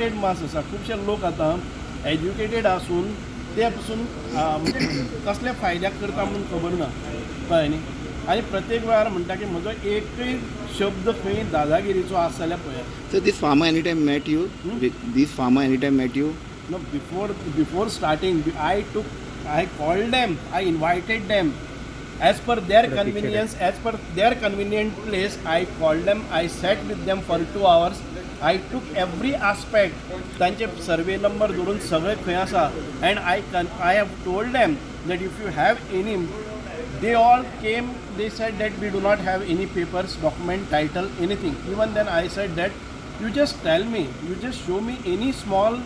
Educated मास आसा. खुबशे लोक आतां एज्युकेटेड आसून ते पासून म्हणजे कसल्या फायद्याक करता म्हणून खबर ना, कळ्ळें न्ही. आनी प्रत्येक वेळार म्हणटा की म्हजो एकय शब्द खंय दादागिरीचो आसा जाल्यार पळयात. So this farmer anytime met you? This farmer anytime met you? No, before starting, I called them, I invited them. As per their convenience, as per their convenient place, I called them, I sat with them for 2 hours. I took every aspect, तांचे survey number धरून सगळे खंय आसा, and I have told them that if you have any, they all came, they said that we do not have any papers, document, title, anything. Even then I said that you just tell me, you just show me any small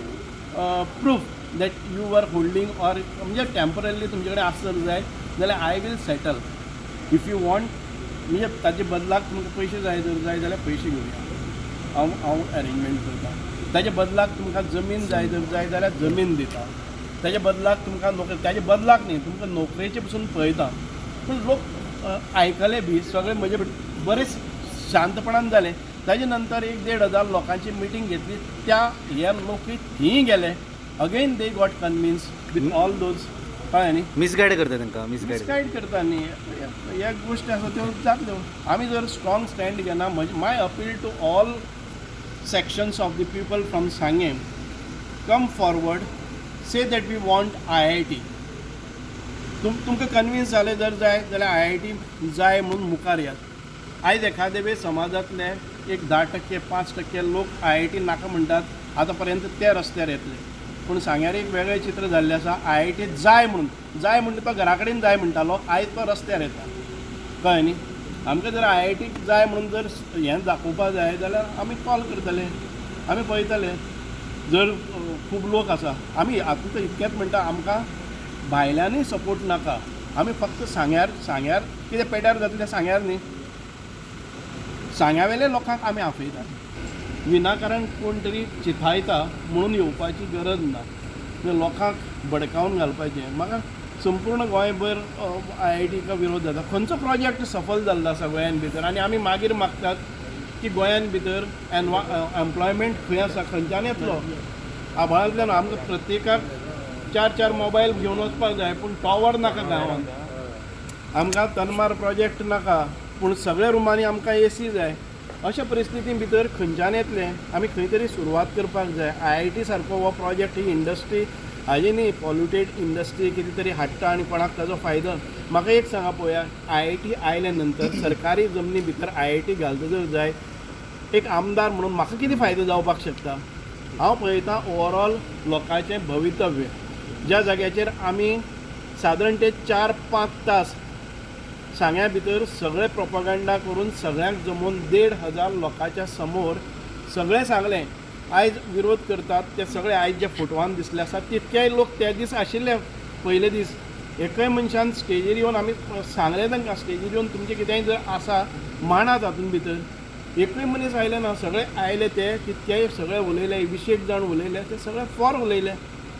proof that you were holding or म्हणजे temporary तुमचे कडेन आसत जाय जाल्यार I will settle. If you want म्हणजे ताचे बदलाक तुमकां पयशे जाय जाल्यार पयशे घेवया, हांव अरेंजमेंट करता. ताचे बदलाक तुमकां जमीन जाय जाल्यार जमीन दिता. ताचे बदलाक तुमकां नोकरी, ताचे बदलाक न्ही, तुमकां नोकरेचे पसून पळयता. पूण लोक आयकले बी, सगळे म्हजे बरे शांतपणान जाले. ताजे नंतर 1-1.5 लोकांची मिटींग घेतली. त्या ह्या लोक थंय गेले. Again they got convinced with all those, कळ्ळें न्ही. मिसगायड करता तांकां, मिसगायड करता न्ही. ह्या गोश्टी आसा त्यो जातल्यो. आमी जर स्ट्रॉंग स्टँड घेना, my appeal to all sections of the people from Sangem, come forward, say that we want IIT. तुमकां कन्विन्स जाले जर जाय जाल्यार IIT जाय म्हणून मुखार यात. आयज एखादे वेळ समाजातले 10%, 5% लोक IIT नाका म्हणटात. आतां पर्यंत ते रस्त्यार येतले. पूण सांग्यार एक वेगळें चित्र जाल्लें आसा. IIT जाय म्हणटा तो घरा कडेन जाय म्हणटालो, आयज तो रस्त्यार येता, कळ्ळें न्ही. आमकां जर IIT जाय म्हणून जर हें दाखोवपा जाय जाल्यार आमी कॉल करतले, आमी पळयतले. जर खूब लोक आसा, आमी आतां इतकेंच म्हणटा, आमकां भायल्यांनी सपोर्ट नाका. आमी फक्त सांग्यार कितें पेड्यार जातलें सांग्यार न्ही, सांग्यावेले लोकांक आमी आपयतात. विनाकारण कोण तरी चिथायता म्हणून येवपाची गरज ना. लोकांक भडकावन घालपाचें. म्हाका संपूर्ण गोंयभर IIT का विरोध जाता. खंयचो प्रोजेक्ट सफल जाल्लो आसा गोंयान भितर, आनी आमी मागीर मागतात की गोंयान भितर एम्प्लॉयमेंट खंय आसा, खंयच्यान येतलो. आभाळांतल्यान आमकां प्रत्येकाक 4 मोबायल घेवन वचपाक जाय, पूण टॉवर नाका गांवांत. आमकां तनमार प्रोजेक्ट नाका, पूण सगळ्या रुमांनी आमकां AC जाय. अशा परिस्थिती भितर खंयच्यान येतलें. आमी खंय तरी सुरवात करपाक जाय. IIT सारको हो प्रोजेक्ट, ही इंडस्ट्री हाजी न्ही, पॉल्युटेड इंडस्ट्री कितें तरी हाडटा आनी कोणाक ताजो फायदो. म्हाका एक सांगा पळोवया, IIT आयल्या नंतर सरकारी जमनी भितर IIT घालता जर जाय, एक आमदार म्हणून म्हाका कितें फायदो जावपाक शकता. हांव पळयतां ओवरऑल लोकांचें भवितव्य. ज्या जाग्याचेर आमी सादारण ते 4-5 तास सांग्या भितर सगळे प्रोपागंडा करून सगळ्यांक जमोवन 1,500 लोकांच्या समोर सगळें सांगलें. आयज विरोध करतात ते सगळे आयज जे फोटवान दिसले आसात, तितकेय लोक त्या दीस आशिल्ले. पयले दीस एकय मनशान स्टेजीर येवन आमी सांगलें तांकां, स्टेजीर येवन तुमचें कितेंय जर आसा मांडात हातूंत भितर. एकूय मनीस आयले ना, सगळे आयले. ते तितकेय सगळे उलयले, 20 जाण उलयले, ते सगळे फॉर उलयले.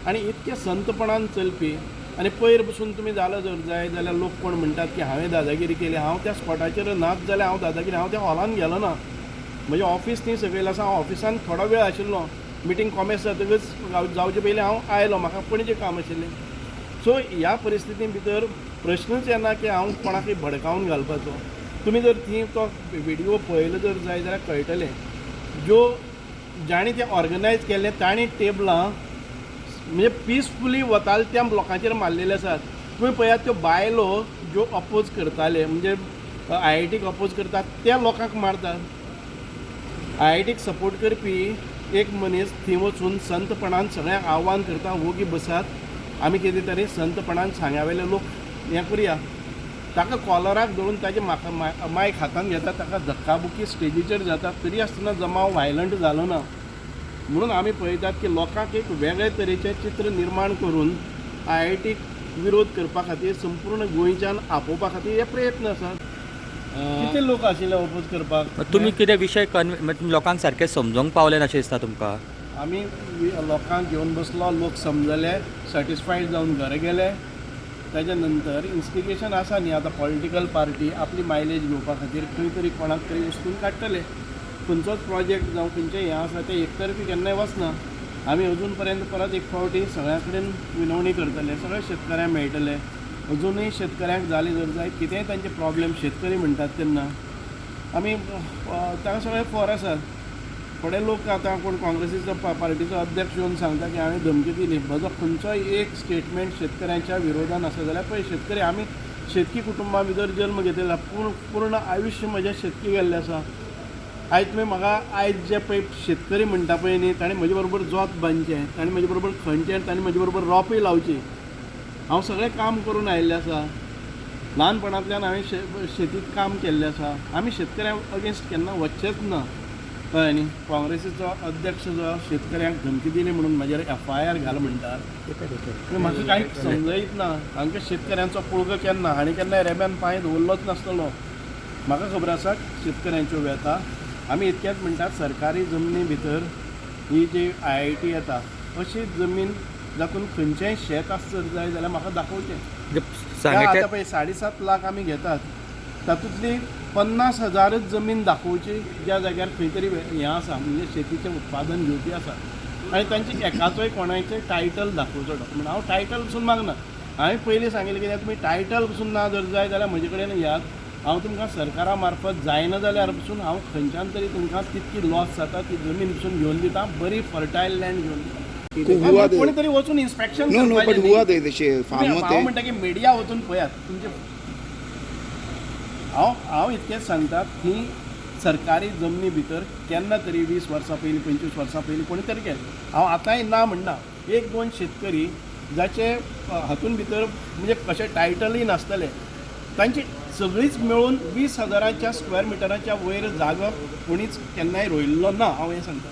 आनी इतके संतपणान चलपी. आनी पयर बसून तुमी जालो जर जाय जाल्यार लोक कोण म्हणटात की हांवें दादागिरी केली. हांव त्या स्पॉटाचेर नाच जाल्यार हांव दादागिरी, हांव त्या हॉलान गेलो ना. म्हजें ऑफिस थंय सकयल आसा. हांव ऑफिसान थोडो वेळ आशिल्लो. मिटींग कॉमेस जातकच जावचे पयलीं हांव आयलो, म्हाका पणजे काम आशिल्लें. सो ह्या परिस्थिती भितर प्रश्नच येना की हांव कोणाकय भडकावन घालपाचो. तुमी जर थंय तो व्हिडियो पळयलो जर जाय जाल्यार कळटलें. जाणी तें ऑर्गनायज केल्लें तांणी टेबलां म्हणजे पिसफुली वताले त्या लोकांचेर मारलेले आसात. तुमी पळयात त्यो बायलो ज्यो अपोज करताले, म्हणजे IITक अपोज करतात, त्या लोकांक मारतात. IITक सपोर्ट करपी एक मनीस थंय वचून संतपणान सगळ्यांक आव्हान करता, वोगी बसात, आमी कितें तरी संतपणान सांग्यावेले लोक हें करुया. ताका कॉलराक धरून ताजे मायक हातान घेतात, ताका धक्काबुक्की स्टेजीचेर जातात, तरी आसतना जमाव व्हायलंट जालो ना. म्हणून आमी पळयतात की लोकांक एक वेगळे तरेचें चित्र निर्माण करून IITक विरोध करपा खातीर संपूर्ण गोंयच्यान आपोवपा खातीर हे प्रयत्न आसात. कितले लोक आशिल्ले अपोज करपाक. तुमी कितें विशय लोकांक सारकें समजोवंक पावले अशें दिसता तुमकां. आमी लोकांक घेवन बसलो, लोक समजले, सॅटिस्फायड जावन घरा गेले. ताच्या नंतर इन्स्टिगेशन आसा न्ही, आतां पॉलिटिकल पार्टी आपली मायलेज घेवपा खातीर खंय तरी कोणाक तरी वचून काडटले. खंयचोच प्रोजेक्ट जावं खंयचें हें आसा तें एकतर्फी केन्नाय वचना. आमी अजून पर्यंत परत एक फावटी सगळ्या कडेन विनवणी करतले, सगळ्या शेतकऱ्यांक मेळटले. अजुनूय शेतकऱ्यांक जाले जर जायत कितेंय तांचे प्रॉब्लेम शेतकरी म्हणटात तेन्ना आमी ताका सगळे फॉर आसात. थोडे लोक आतां कोण काँग्रेसीचो पार्टीचो अध्यक्ष येवन सांगता की हांवें धमकी दिली. म्हजो खंयचोय एक स्टेटमेंट शेतकऱ्यांच्या विरोधान आसा जाल्यार पळय शेतकरी आमी शेतकी कुटुंबा भितर जल्म घेतलेला, पूर्ण आयुश्य म्हजें शेतकी गेल्लें आसा. आयज तुवें म्हाका आयज जे पळय शेतकरी म्हणटा पळय न्ही ताणें म्हजे बरोबर जोत बांदचें, ताणें म्हजे बरोबर खणचें, ताणें म्हजे बरोबर रोंपय लावची. हांव सगळें काम करून आयिल्लें आसा. ल्हानपणांतल्यान हांवें शेतीत काम केल्लें आसा. आमी शेतकऱ्यांक अगेन्स्ट केन्ना वचचेच ना. कळ्ळें न्ही. काँग्रेसीचो अध्यक्ष जो शेतकऱ्यांक धमकी दिली म्हणून म्हाजेर FIR घाल म्हणटात, पूण म्हाका कांय समजयत ना. हांकां शेतकऱ्यांचो पुळगो केन्ना, हांणी केन्नाय रेब्यान पांय दवरलोच नासतलो. म्हाका खबर आसा शेतकऱ्यांच्यो व्यथा. आमी इतकेंच म्हणटात सरकारी जमनी भितर ही जी IIT येता अशी जमीन जातून खंयचेंय शेत आसत जाय जाल्यार म्हाका दाखोवचें. सांगेचे आतां पळय 7.5 लाख आमी घेतात, तातूंतली 50,000च जमीन दाखोवची ज्या जाग्यार खंय तरी हें आसा, म्हणजे शेतीचें उत्पादन घेवपी आसा. आनी तांचे एकाचोय कोणाचें टायटल दाखोवचो डॉक्युमेंट. हांव टायटल पसून मागना. हांवें पयलीं सांगिल्लें कित्याक तुमी टायटल पसून ना जर जाय जाल्यार म्हजे कडेन यात. हांव तुमकां सरकारा मार्फत जायना जाल्यार पसून हांव खंयच्यान तरी तुमकां तितकी लॉस जाता ती जमीन पसून घेवन दिता, बरी फर्टायल लँड घेवन दिता. Who are they? कोणी तरी वचून inspection No, no, but who are they? The farmer. हांव म्हणटा की मिडिया वचून पळयात तुमचे. हांव इतकेंच सांगता की सरकारी जमनी भितर केन्ना तरी 20 वर्सां पयलीं 25 वर्सां पयलीं कोणी तरी केलें. हांव आतांय ना म्हणना. 1-2 शेतकरी जाचे हातून भितर म्हणजे कशें टायटलय नासतले, तांची सगळीच मेळून 20,000च्या स्क्वेअर मिटराच्या वयर जागो कोणीच केन्नाय रोयिल्लो ना. हांव हें सांगता.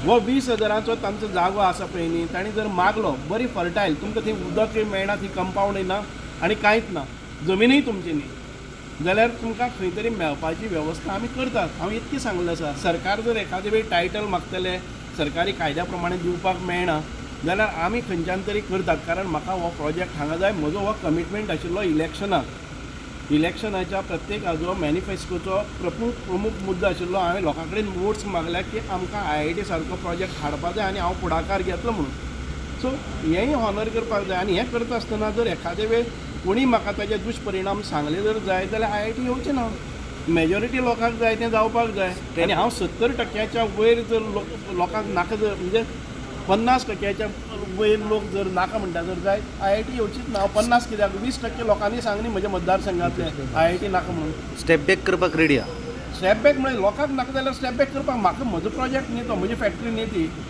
हो 20,000चो तांचो जागो आसा पळय न्ही, तांणी जर मागलो बरी फर्टायल, तुमकां थंय उदकय मेळना, थंय कंपावंडय ना आनी कांयच ना, जमिनूय तुमची न्ही, जाल्यार तुमकां खंय तरी मेळपाची वेवस्था आमी करतात. हांव इतकें सांगलें आसा. सरकार जर एखादे वेळ टायटल मागतले, सरकारी कायद्या प्रमाणे दिवपाक मेळना जाल्यार आमी खंयच्यान तरी करतात. कारण म्हाका हो प्रोजेक्ट हांगा जाय. म्हजो हो कमिटमेंट आशिल्लो इलेक्शनाच्या प्रत्येक हाजो मॅनिफेस्टोचो प्रमुख मुद्दो आशिल्लो. हांवें लोकां कडेन वोट्स मागल्या की आमकां IIT सारको प्रोजेक्ट हाडपा जाय आनी हांव फुडाकार घेतलो म्हणून. सो हेंय हॉनर करपाक जाय. आनी हें करता आसतना जर एखादे वेळ कोणी म्हाका ताजे दुश्परिणाम सांगले जर जाय जाल्यार IIT येवचें ना. मेजॉरिटी लोकांक जाय तें जावपाक जाय. आनी हांव 70% वयर जर लोकांक नाका जर म्हणजे 50% वयर लोक जर नाका म्हणटा जर जाय IIT येवचीच ना. 50 कित्याक 20% लोकांनी सांगली म्हज्या मतदारसंघांतले IIT नाका म्हणून. स्टेप बॅक करपाक रेडी आहा. स्टेप बॅक म्हणजे लोकांक नाका जाल्यार स्टेप बॅक करपाक. म्हाका म्हजो प्रोजेक्ट न्ही तो, म्हजी फॅक्टरी न्ही ती.